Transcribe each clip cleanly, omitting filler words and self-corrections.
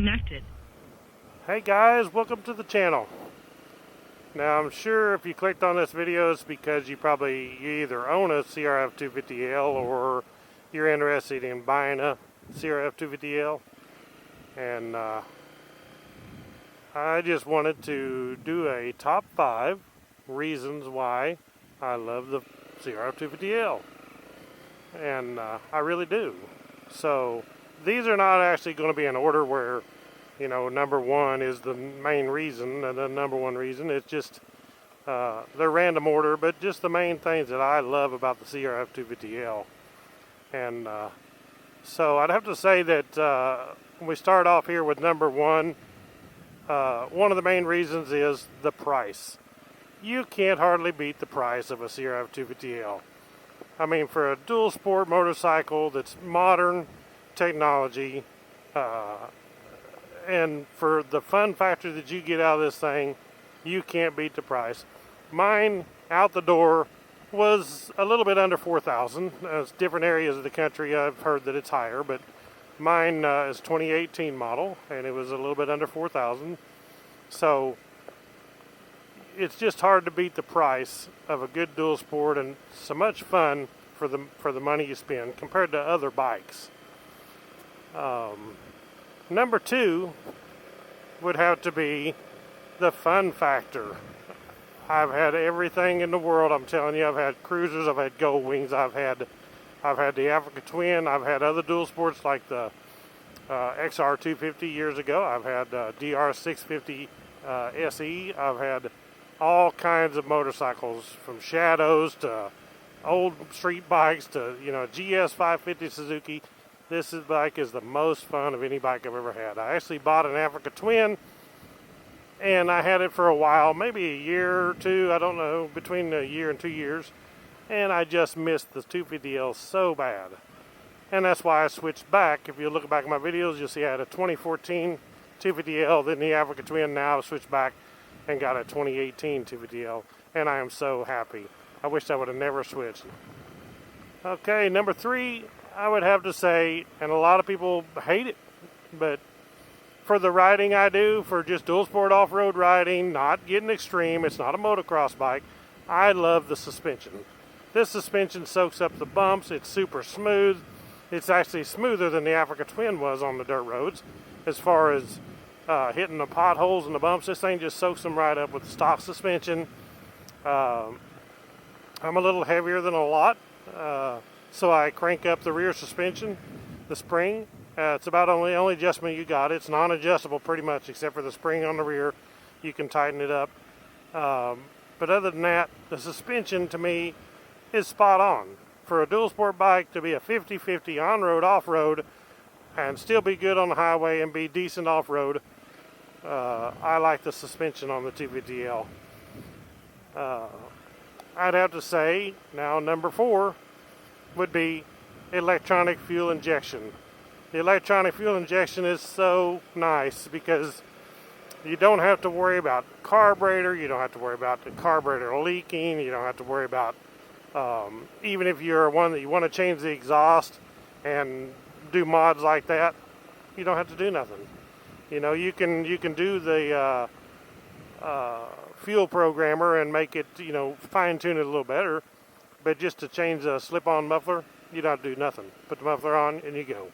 connected. Hey guys, welcome to the channel. Now I'm sure if you clicked on this video it's because you either own a CRF250L or you're interested in buying a CRF250L. And I just wanted to do a top 5 reasons why I love the CRF250L. And I really do. So these are not actually going to be in order where, you know, number 1 is the main reason and the number 1 reason. It's just they're random order, but just the main things that I love about the CRF250L. And so I'd have to say that we start off here with number 1. One of the main reasons is the price. You can't hardly beat the price of a CRF250L. I mean, for a dual sport motorcycle that's modern technology, and for the fun factor that you get out of this thing, you can't beat the price. Mine, out the door, was a little bit under $4,000. It's different areas of the country, I've heard that it's higher, but mine is 2018 model, and it was a little bit under $4,000. So it's just hard to beat the price of a good dual sport, and so much fun for the money you spend compared to other bikes. Number 2 would have to be the fun factor. I've had everything in the world. I'm telling you, I've had cruisers, I've had Gold Wings, I've had the Africa Twin, I've had other dual sports like the XR250 years ago. I've had DR650 SE. I've had all kinds of motorcycles, from Shadows to old street bikes to, you know, GS550 Suzuki. This bike is the most fun of any bike I've ever had. I actually bought an Africa Twin, and I had it for a while, maybe a year or two, I don't know, between a year and 2 years, and I just missed the 250L so bad. And that's why I switched back. If you look back at my videos, you'll see I had a 2014 250L, then the Africa Twin. Now I've switched back and got a 2018 250L, and I am so happy. I wish I would have never switched. Okay, number 3, I would have to say, and a lot of people hate it, but for the riding I do, for just dual sport off-road riding, not getting extreme, it's not a motocross bike, I love the suspension. This suspension soaks up the bumps, it's super smooth. It's actually smoother than the Africa Twin was on the dirt roads. As far as hitting the potholes and the bumps, this thing just soaks them right up with the stock suspension. I'm a little heavier than a lot, so I crank up the rear suspension, the spring. It's about the only adjustment you got. It's non-adjustable pretty much, except for the spring on the rear. You can tighten it up. But other than that, the suspension to me is spot on. For a dual sport bike to be a 50-50 on-road, off-road, and still be good on the highway and be decent off-road, I like the suspension on the 250L. I'd have to say, now number 4 would be electronic fuel injection. The electronic fuel injection is so nice because you don't have to worry about carburetor, you don't have to worry about the carburetor leaking, you don't have to worry about, even if you're one that you want to change the exhaust and do mods like that, you don't have to do nothing. You know, you can do the fuel programmer and make it, you know, fine tune it a little better, but just to change the slip-on muffler, you don't have to do nothing. Put the muffler on and you go.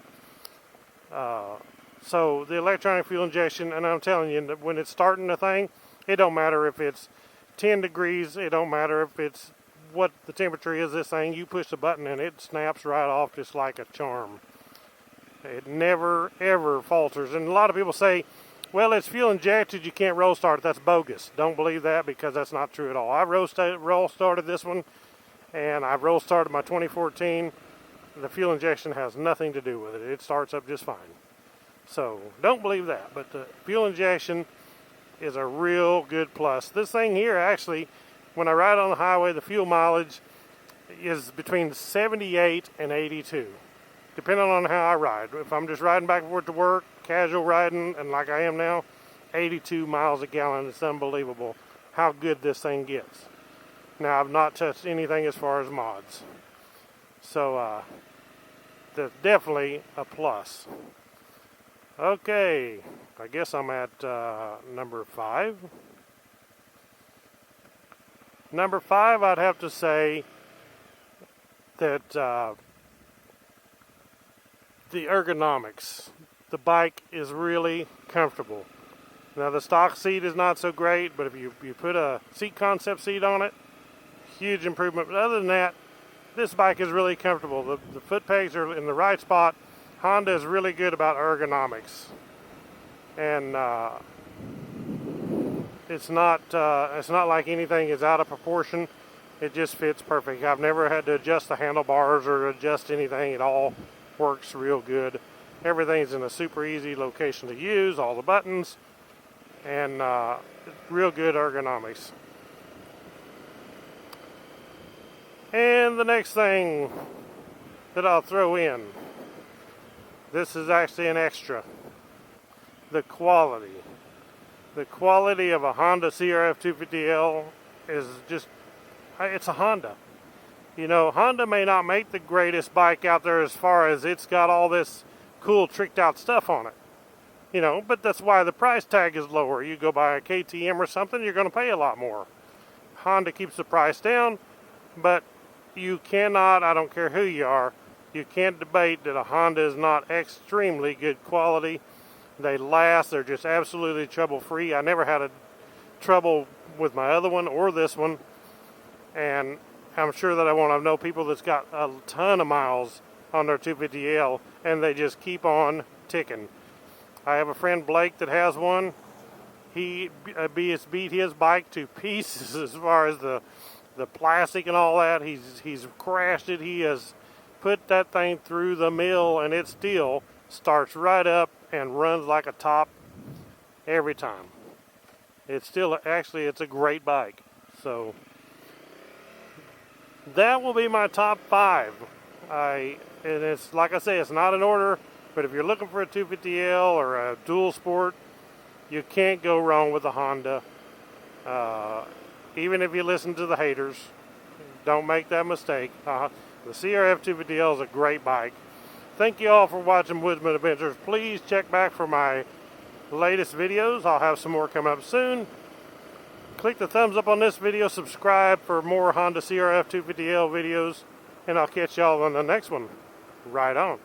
So the electronic fuel injection, and I'm telling you, when it's starting the thing, it don't matter if it's 10 degrees, it don't matter if it's what the temperature is, this thing, you push the button and it snaps right off just like a charm. It never ever falters. And a lot of people say, well, it's fuel injected, you can't roll start it. That's bogus. Don't believe that, because that's not true at all. I roll started this one, and I've roll started my 2014. The fuel injection has nothing to do with it. It starts up just fine. So don't believe that, but the fuel injection is a real good plus. This thing here, actually, when I ride on the highway, the fuel mileage is between 78 and 82, depending on how I ride. If I'm just riding back and forth to work, casual riding, and like I am now, 82 miles a gallon. It's unbelievable how good this thing gets. Now, I've not touched anything as far as mods. So, that's definitely a plus. Okay, I guess I'm at number 5. Number 5, I'd have to say that the ergonomics. The bike is really comfortable. Now the stock seat is not so great, but if you put a seat concept seat on it, huge improvement. But other than that, this bike is really comfortable. The foot pegs are in the right spot. Honda is really good about ergonomics. And it's not like anything is out of proportion. It just fits perfect. I've never had to adjust the handlebars or adjust anything. It all works real good. Everything's in a super easy location to use, all the buttons, and real good ergonomics. And the next thing that I'll throw in, this is actually an extra. The quality. The quality of a Honda CRF250L is just, it's a Honda. You know, Honda may not make the greatest bike out there as far as it's got all this cool tricked out stuff on it. You know, but that's why the price tag is lower. You go buy a KTM or something, you're going to pay a lot more. Honda keeps the price down, but you cannot, I don't care who you are, you can't debate that a Honda is not extremely good quality. They last, they're just absolutely trouble free. I never had a trouble with my other one or this one, and I'm sure that I know people that's got a ton of miles on their 250L, and they just keep on ticking. I have a friend, Blake, that has one. He beat his bike to pieces as far as the plastic and all that. He's crashed it. He has put that thing through the mill, and it still starts right up and runs like a top every time. It's still, actually, it's a great bike. So that will be my top 5. And it's, like I say, it's not in order, but if you're looking for a 250L or a dual sport, you can't go wrong with a Honda. Even if you listen to the haters, don't make that mistake. The CRF250L is a great bike. Thank you all for watching Woodzman Adventures. Please check back for my latest videos. I'll have some more coming up soon. Click the thumbs up on this video. Subscribe for more Honda CRF250L videos. And I'll catch y'all on the next one. Right on.